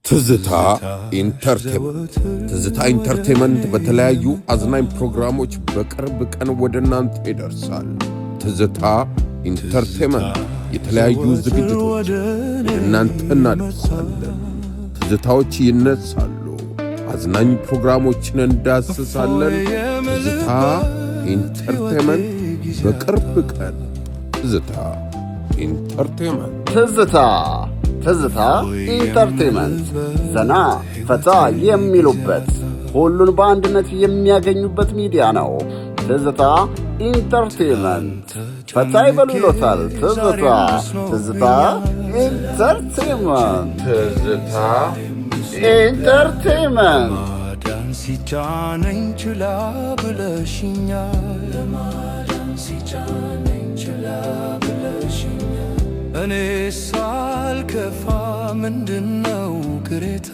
ትዝታ ኢንተርቴይመንት በተለያዩ አዝናኝ ፕሮግራሞች በቅርብ ቀን ወደ እናንተ ይደርሳል። ትዝታ ኢንተርቴይመንት የተለያዩ ዝግጅቶች ወደ እናንተ እናደርሳለን። ትዝታዎች ይነሳሉ፣ አዝናኝ ፕሮግራሞችን እንዳስሳለን። ትዝታ ኢንተርቴይመንት በቅርብ ቀን። ትዝታ ኢንተርቴይመንት ትዝታ ኢንተርቴይመንት ዘና ፈታ የሚሉበት ሁሉን በአንድነት የሚያገኙበት ሚዲያ ነው። ትዝታ ኢንተርቴይመንት ፈታ ይበሉ ይሎታል። ትዝታ ኢንተርቴይመንት ለማዳን ሲጫነኝ ችላ ብለሽኛል። እኔ ሳልከፋ ምንድነው ቅሬታ?